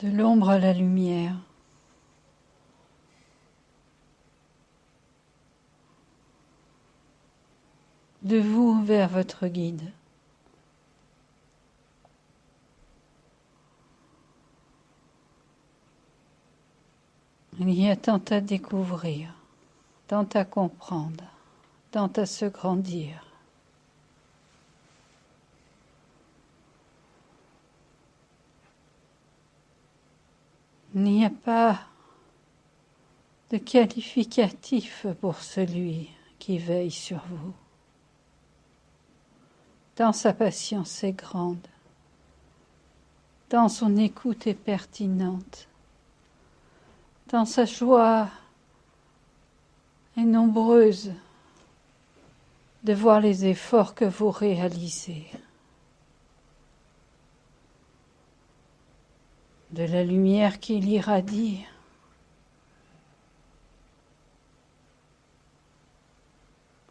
de l'ombre à la lumière. De vous vers votre guide. Il y a tant à découvrir, tant à comprendre, tant à se grandir. Il n'y a pas de qualificatif pour celui qui veille sur vous. Tant sa patience est grande, tant son écoute est pertinente, tant sa joie est nombreuse de voir les efforts que vous réalisez. De la lumière qui l'irradie,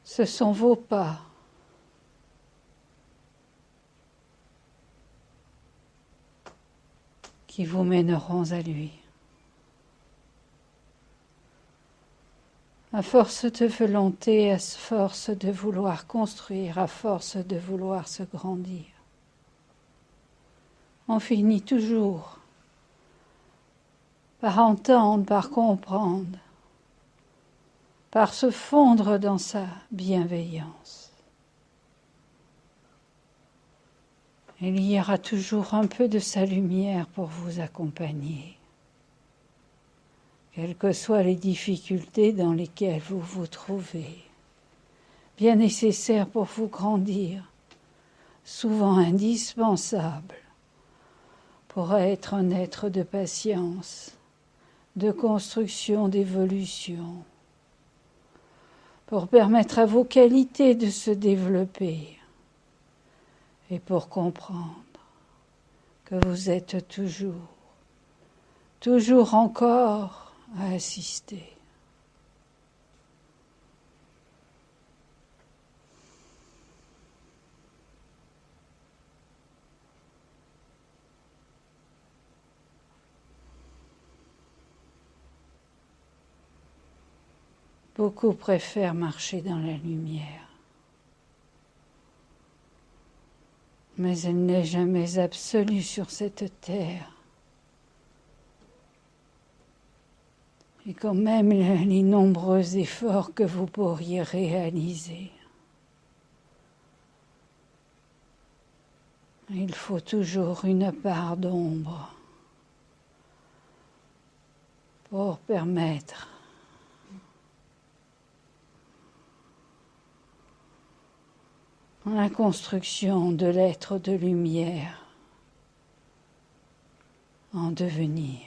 ce sont vos pas qui vous mèneront à lui. À force de volonté, à force de vouloir construire, à force de vouloir se grandir, on finit toujours par entendre, par comprendre, par se fondre dans sa bienveillance. Il y aura toujours un peu de sa lumière pour vous accompagner, quelles que soient les difficultés dans lesquelles vous vous trouvez, bien nécessaires pour vous grandir, souvent indispensables pour être un être de patience, de construction, d'évolution, pour permettre à vos qualités de se développer et pour comprendre que vous êtes toujours encore à assister. Beaucoup préfèrent marcher dans la lumière, mais elle n'est jamais absolue sur cette terre. Et quand même les nombreux efforts que vous pourriez réaliser, il faut toujours une part d'ombre pour permettre la construction de l'être de lumière en devenir.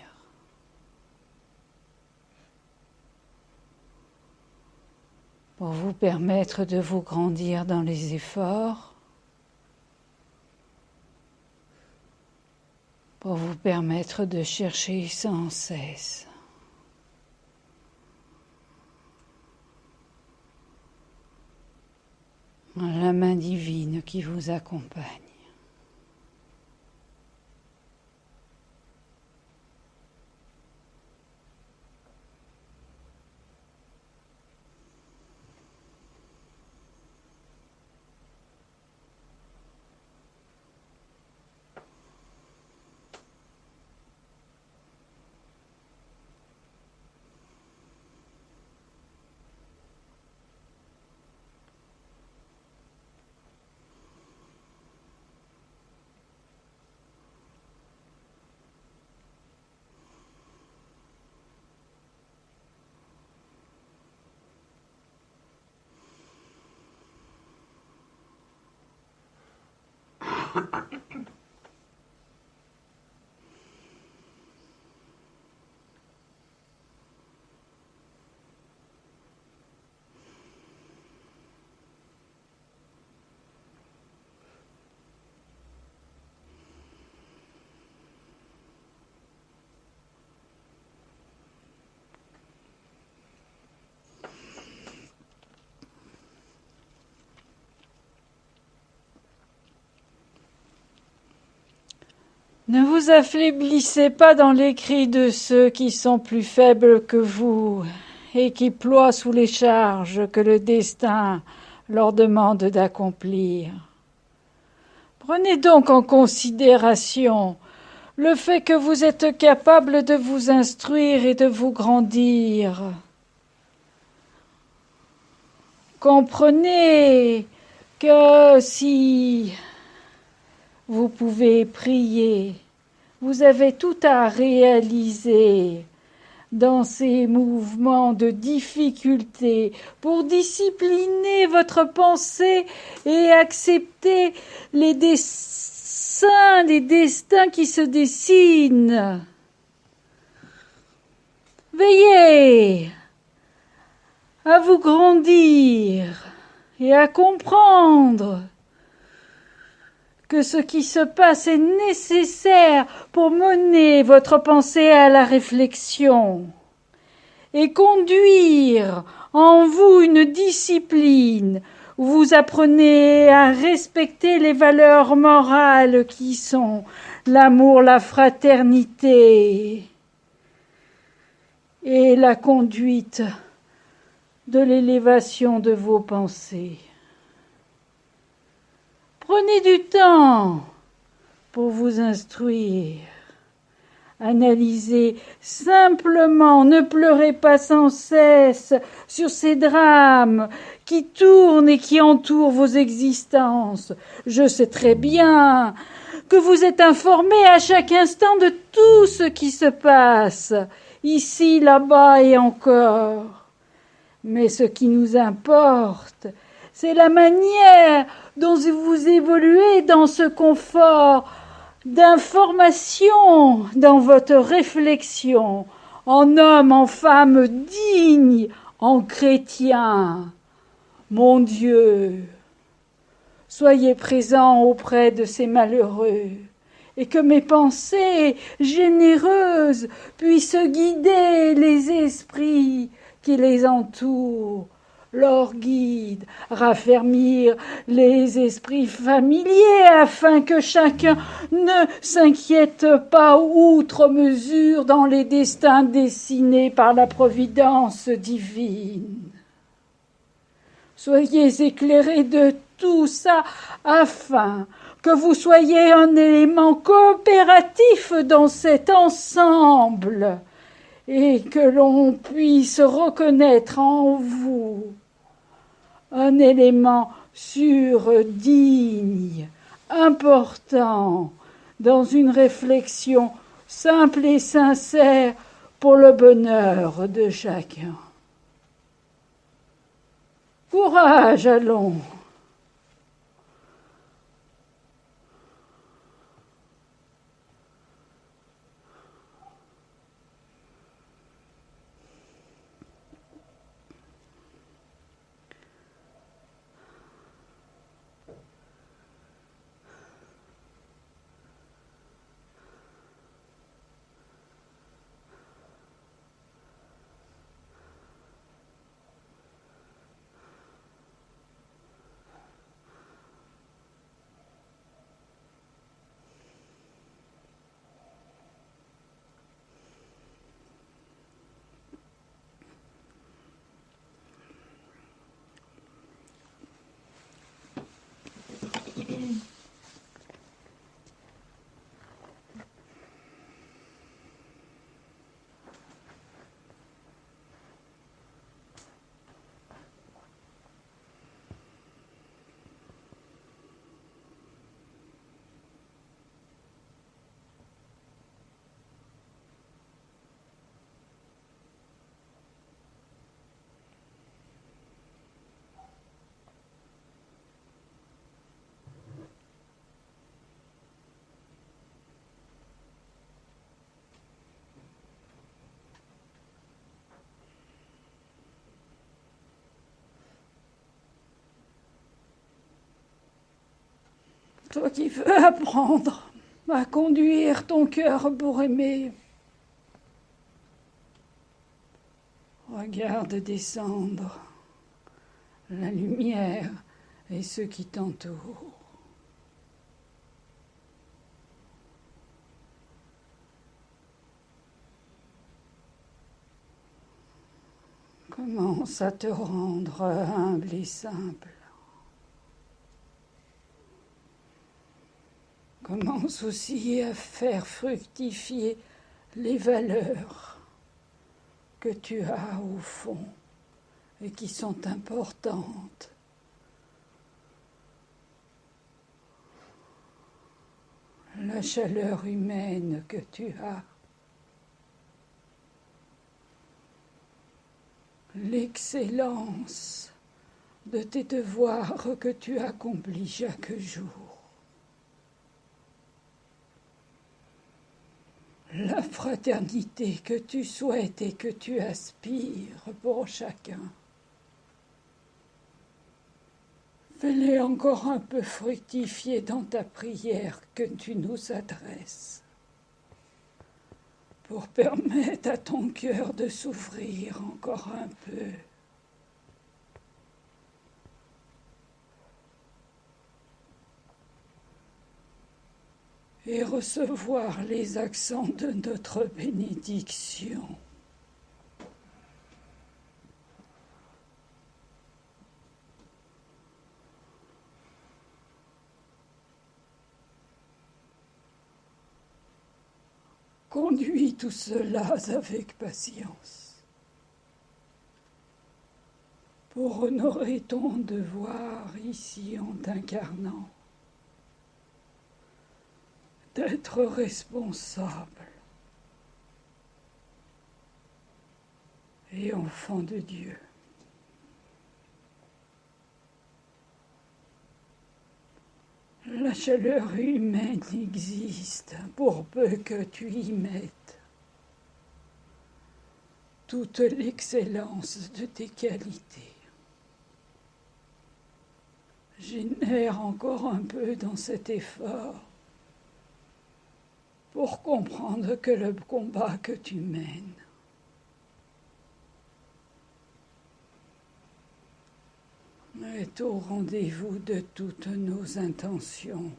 Pour vous permettre de vous grandir dans les efforts, pour vous permettre de chercher sans cesse la main divine qui vous accompagne. Ne vous affaiblissez pas dans les cris de ceux qui sont plus faibles que vous et qui ploient sous les charges que le destin leur demande d'accomplir. Prenez donc en considération le fait que vous êtes capable de vous instruire et de vous grandir. Comprenez que si vous pouvez prier, vous avez tout à réaliser dans ces mouvements de difficulté pour discipliner votre pensée et accepter les destins qui se dessinent. Veillez à vous grandir et à comprendre que ce qui se passe est nécessaire pour mener votre pensée à la réflexion et conduire en vous une discipline où vous apprenez à respecter les valeurs morales qui sont l'amour, la fraternité et la conduite de l'élévation de vos pensées. Prenez du temps pour vous instruire. Analysez simplement, ne pleurez pas sans cesse sur ces drames qui tournent et qui entourent vos existences. Je sais très bien que vous êtes informé à chaque instant de tout ce qui se passe, ici, là-bas et encore. Mais ce qui nous importe, c'est la manière dont vous évoluez dans ce confort d'information, dans votre réflexion, en homme, en femme digne, en chrétien. Mon Dieu, soyez présent auprès de ces malheureux, et que mes pensées généreuses puissent guider les esprits qui les entourent, leur guide, raffermir les esprits familiers afin que chacun ne s'inquiète pas outre mesure dans les destins dessinés par la providence divine. Soyez éclairés de tout ça afin que vous soyez un élément coopératif dans cet ensemble et que l'on puisse reconnaître en vous un élément sûr, digne, important, dans une réflexion simple et sincère pour le bonheur de chacun. Courage, allons. Toi qui veux apprendre à conduire ton cœur pour aimer, regarde descendre la lumière et ceux qui t'entourent. Commence à te rendre humble et simple. Commence aussi à faire fructifier les valeurs que tu as au fond et qui sont importantes. La chaleur humaine que tu as, l'excellence de tes devoirs que tu accomplis chaque jour, la fraternité que tu souhaites et que tu aspires pour chacun. Fais-les encore un peu fructifier dans ta prière que tu nous adresses, pour permettre à ton cœur de s'ouvrir encore un peu. Et recevoir les accents de notre bénédiction. Conduis tout cela avec patience pour honorer ton devoir ici en t'incarnant, d'être responsable et enfant de Dieu. La chaleur humaine existe pour peu que tu y mettes toute l'excellence de tes qualités. Génère encore un peu dans cet effort pour comprendre que le combat que tu mènes est au rendez-vous de toutes nos intentions.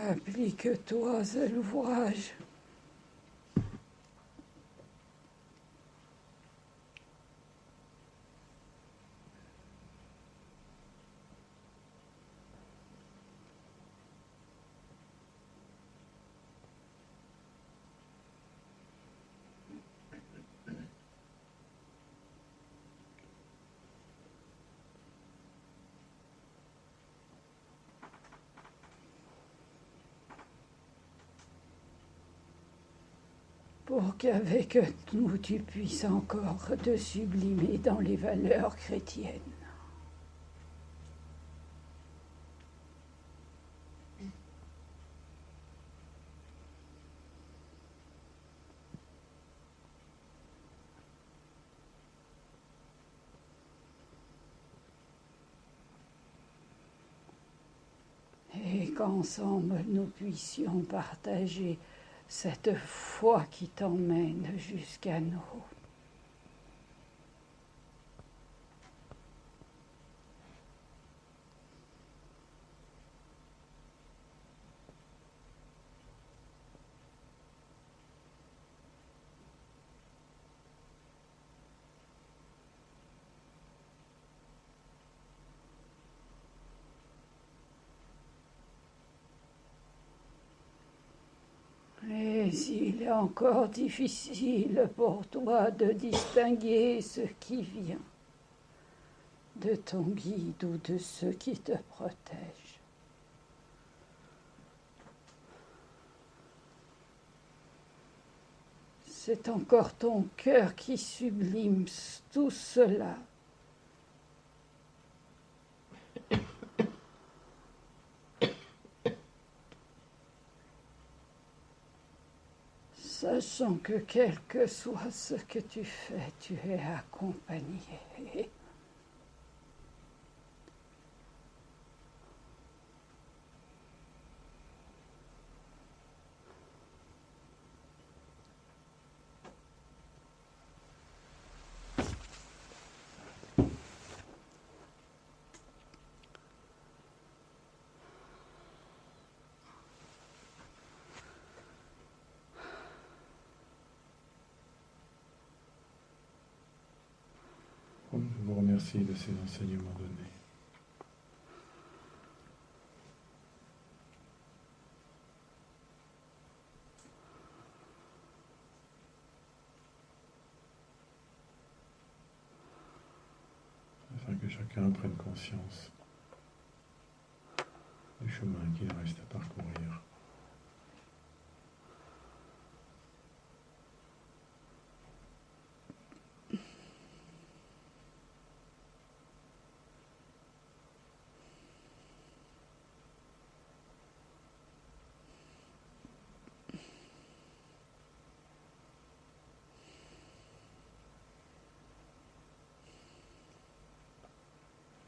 Applique-toi à l'ouvrage. Pour qu'avec nous tu puisses encore te sublimer dans les valeurs chrétiennes. Et qu'ensemble nous puissions partager cette foi qui t'emmène jusqu'à nous. Et s'il est encore difficile pour toi de distinguer ce qui vient de ton guide ou de ceux qui te protègent, c'est encore ton cœur qui sublime tout cela. Sachant que quel que soit ce que tu fais, tu es accompagné. Merci de ces enseignements donnés. Afin que chacun prenne conscience du chemin qu'il reste à parcourir.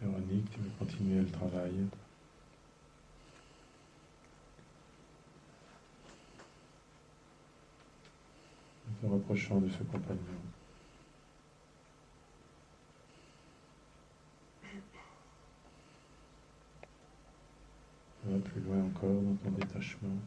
Véronique, tu veux continuer le travail? En te rapprochant de ce compagnon. Va plus loin encore dans ton détachement.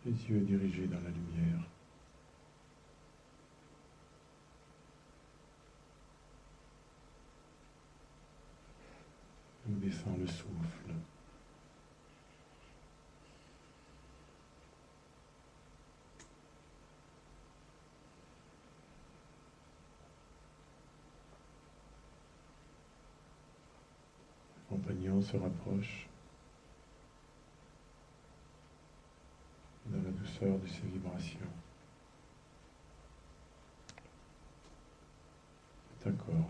Les yeux dirigés dans la lumière. On descend le souffle. Le compagnon se rapproche dans la douceur de ses vibrations. Et t'accorde.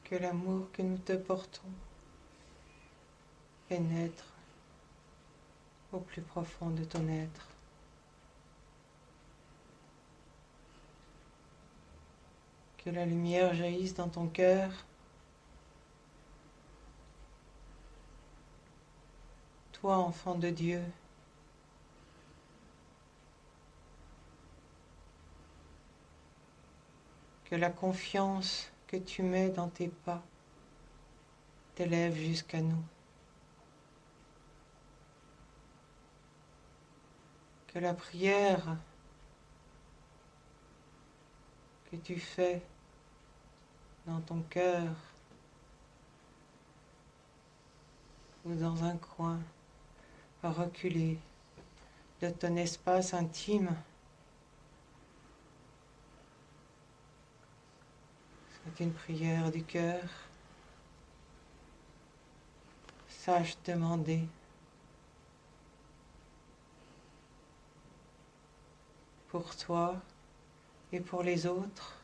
Que l'amour que nous te portons pénètre au plus profond de ton être. Que la lumière jaillisse dans ton cœur. Toi, enfant de Dieu, que la confiance que tu mets dans tes pas t'élève jusqu'à nous. Que la prière que tu fais dans ton cœur ou dans un coin, reculé de ton espace intime, c'est une prière du cœur. Sache demander pour toi et pour les autres.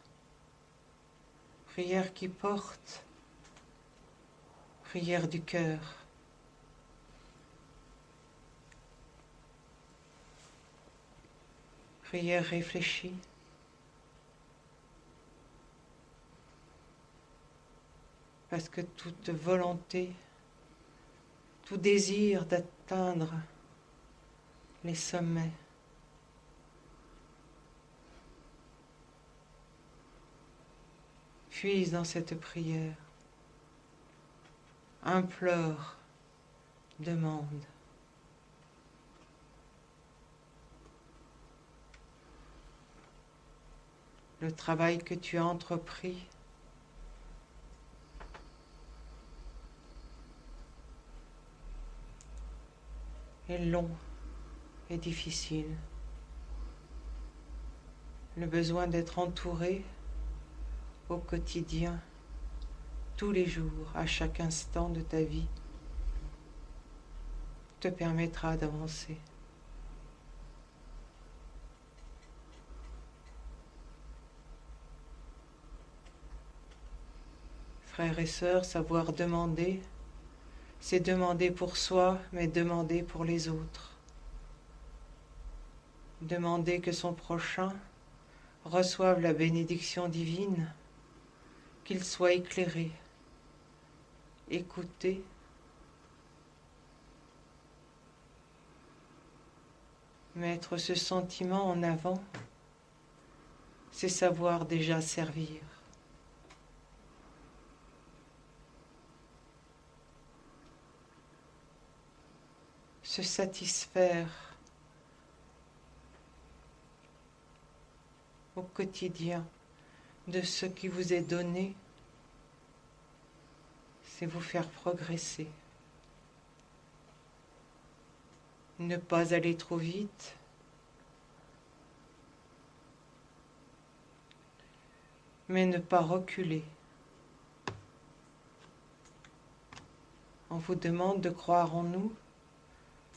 Prière qui porte, prière du cœur. Prière réfléchie. Parce que toute volonté, tout désir d'atteindre les sommets puise dans cette prière, implore, demande. Le travail que tu as entrepris est long et difficile. Le besoin d'être entouré au quotidien, tous les jours, à chaque instant de ta vie, te permettra d'avancer. Frères et sœurs, savoir demander, c'est demander pour soi, mais demander pour les autres. Demander que son prochain reçoive la bénédiction divine, qu'il soit éclairé, écouté, mettre ce sentiment en avant, c'est savoir déjà servir. Se satisfaire au quotidien de ce qui vous est donné, c'est vous faire progresser. Ne pas aller trop vite, mais ne pas reculer. On vous demande de croire en nous,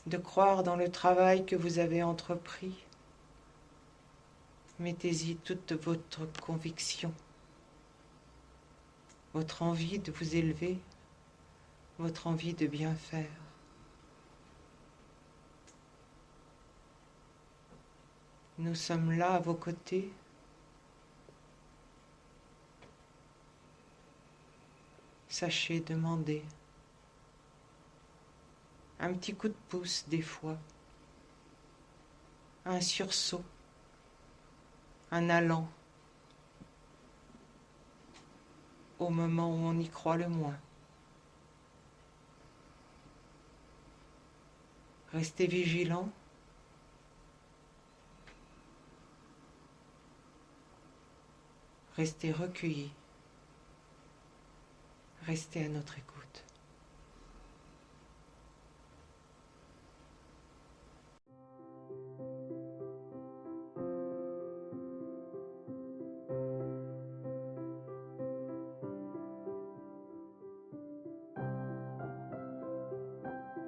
de croire dans le travail que vous avez entrepris. Mettez-y toute votre conviction, votre envie de vous élever, votre envie de bien faire. Nous sommes là à vos côtés. Sachez demander. Un petit coup de pouce des fois, un sursaut, un allant au moment où on y croit le moins. Restez vigilants. Restez recueillis. Restez à notre écoute.